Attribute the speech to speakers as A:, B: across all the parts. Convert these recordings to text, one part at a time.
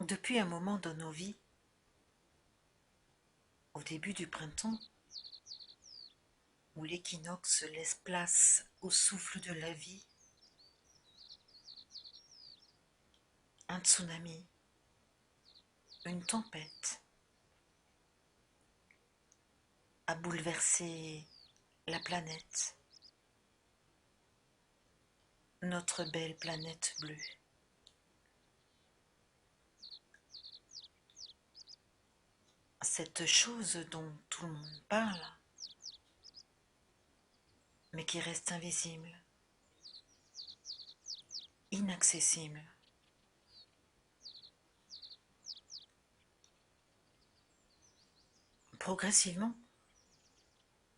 A: Depuis un moment dans nos vies, au début du printemps, où l'équinoxe laisse place au souffle de la vie, un tsunami, une tempête a bouleversé la planète, notre belle planète bleue. Cette chose dont tout le monde parle, mais qui reste invisible, inaccessible. Progressivement,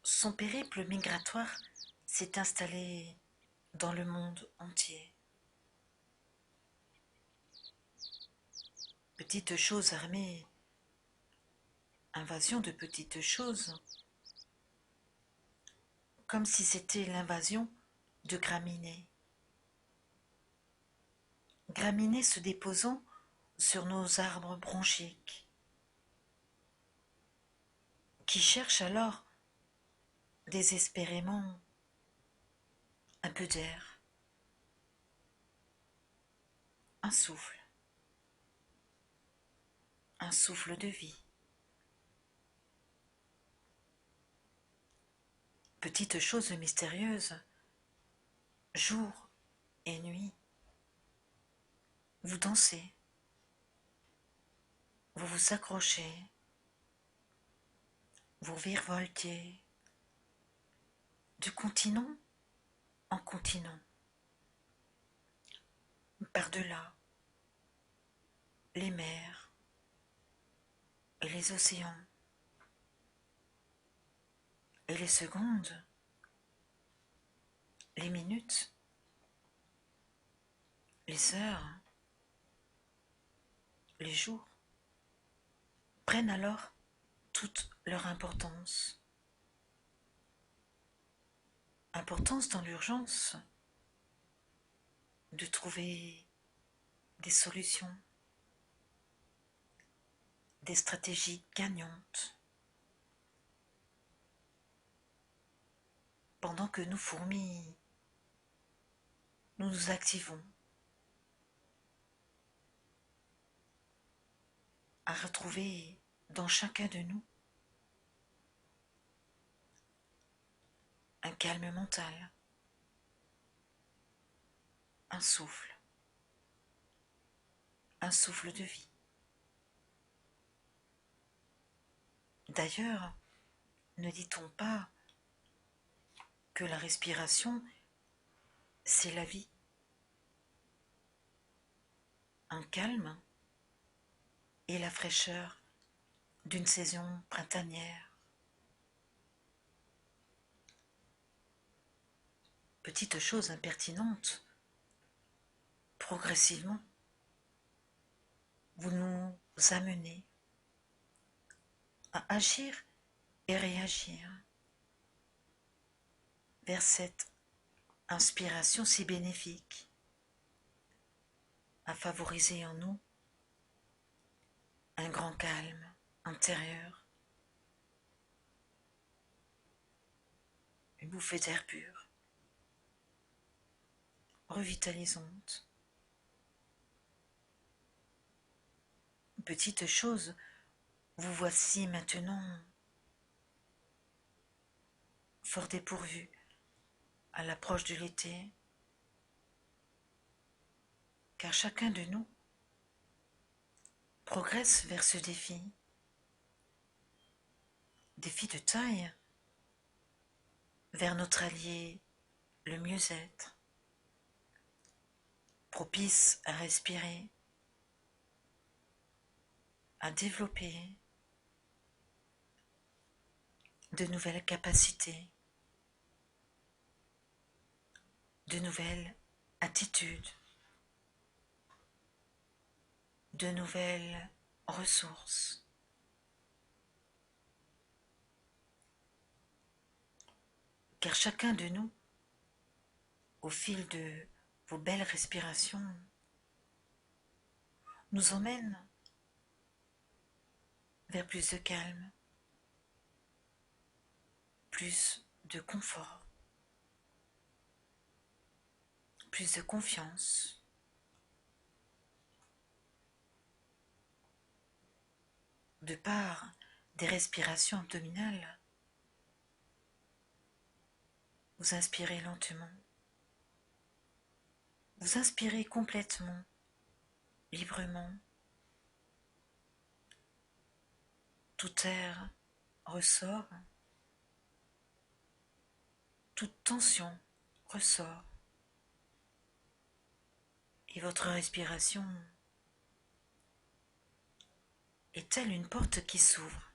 A: son périple migratoire s'est installé dans le monde entier. Petite chose armée, invasion de petites choses, comme si c'était l'invasion de graminées. Graminées se déposant sur nos arbres bronchiques, qui cherchent alors désespérément un peu d'air, un souffle de vie. Petite chose mystérieuse, jour et nuit, vous dansez, vous vous accrochez, vous virevoltez de continent en continent, par-delà les mers et les océans, et les secondes, les minutes, les heures, les jours prennent alors toute leur importance. Importance dans l'urgence de trouver des solutions, des stratégies gagnantes. Pendant que nous, fourmis, nous nous activons à retrouver dans chacun de nous un calme mental, un souffle de vie. D'ailleurs, ne dit-on pas que la respiration, c'est la vie? Un calme et la fraîcheur d'une saison printanière. Petite chose impertinente, progressivement, vous nous amenez à agir et réagir vers cette inspiration si bénéfique, à favoriser en nous un grand calme intérieur, une bouffée d'air pur, revitalisante. Petite chose, vous voici maintenant fort dépourvu à l'approche de l'été, car chacun de nous progresse vers ce défi de taille, vers notre allié, le mieux-être, propice à respirer, à développer de nouvelles capacités, de nouvelles attitudes, de nouvelles ressources. Car chacun de nous, au fil de vos belles respirations, nous emmène vers plus de calme, plus de confort, plus de confiance. De par des respirations abdominales, vous inspirez lentement. Vous inspirez complètement, librement. Tout air ressort. Toute tension ressort. Et votre respiration est telle une porte qui s'ouvre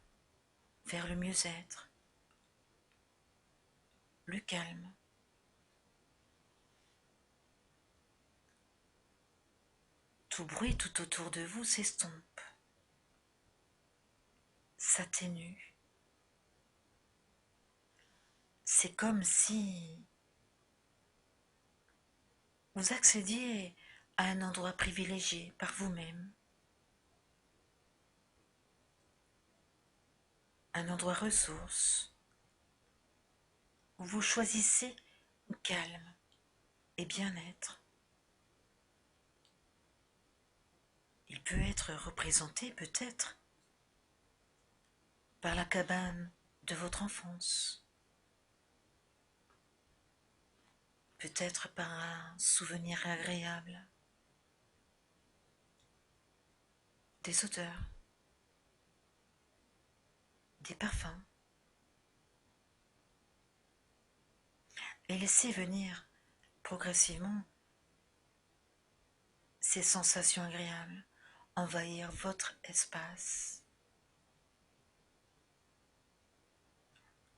A: vers le mieux-être, le calme. Tout bruit tout autour de vous s'estompe, s'atténue. C'est comme si vous accédiez à un endroit privilégié par vous-même, un endroit ressource, où vous choisissez calme et bien-être. Il peut être représenté peut-être par la cabane de votre enfance, peut-être par un souvenir agréable, des odeurs, des parfums. Et laissez venir progressivement ces sensations agréables envahir votre espace.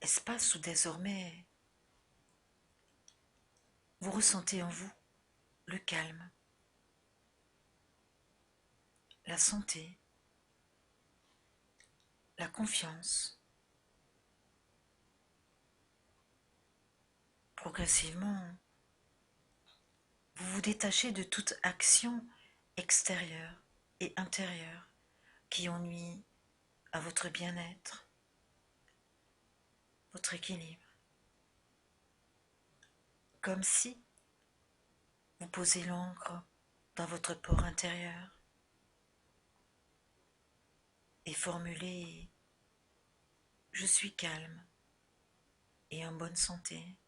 A: Espace où désormais vous ressentez en vous le calme, la santé, la confiance. Progressivement, vous vous détachez de toute action extérieure et intérieure qui ennuie à votre bien-être, votre équilibre. Comme si vous posez l'encre dans votre port intérieur et formulez « Je suis calme et en bonne santé.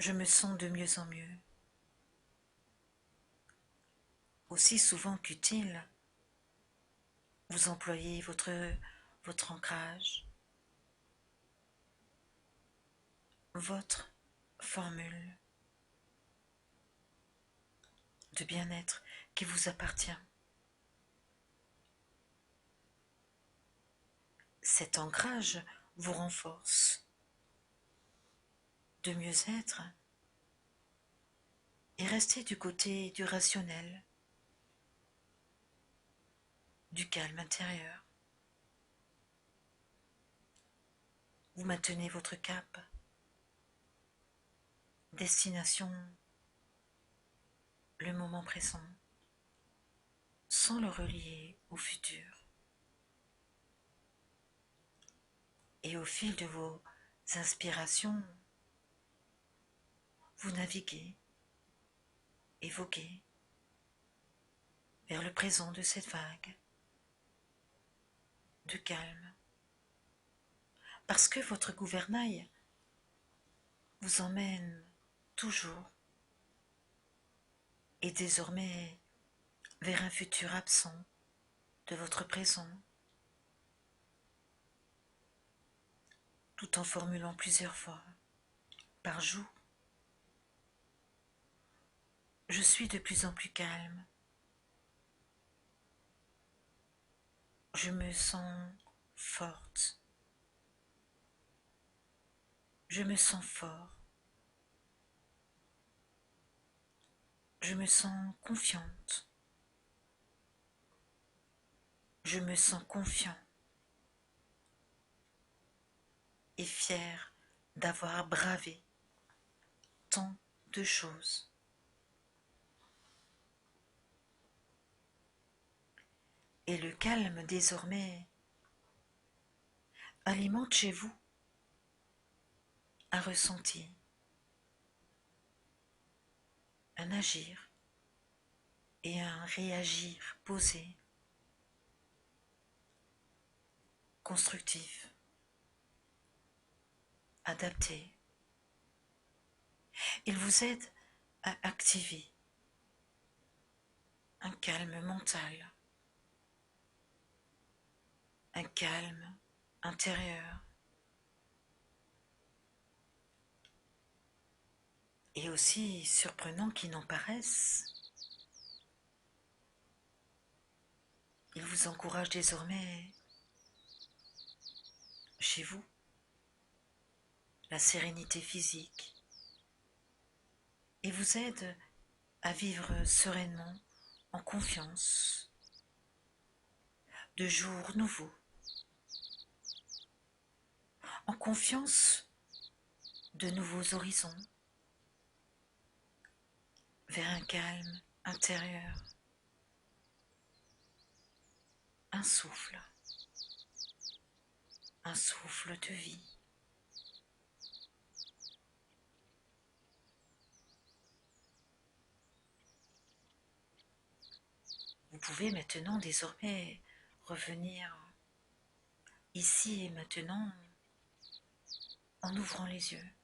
A: Je me sens de mieux en mieux. » Aussi souvent qu'utile, vous employez votre ancrage, votre formule de bien-être qui vous appartient. Cet ancrage vous renforce de mieux-être et restez du côté du rationnel, du calme intérieur. Vous maintenez votre cap, destination, le moment présent, sans le relier au futur. Et au fil de vos inspirations, vous naviguez, évoquez vers le présent de cette vague de calme. Parce que votre gouvernail vous emmène toujours et désormais vers un futur absent de votre présent, tout en formulant plusieurs fois par jour. Je suis de plus en plus calme. Je me sens forte. Je me sens fort. Je me sens confiante. Je me sens confiant et fier d'avoir bravé tant de choses. Et le calme désormais alimente chez vous un ressenti, un agir et un réagir posé, constructif, adapté. Il vous aide à activer un calme mental, un calme intérieur et aussi surprenant qu'il n'en paraisse. Il vous encourage désormais chez vous la sérénité physique et vous aide à vivre sereinement, en confiance, de jours nouveaux, en confiance de nouveaux horizons, vers un calme intérieur, un souffle de vie. Vous pouvez maintenant désormais revenir ici et maintenant en ouvrant les yeux.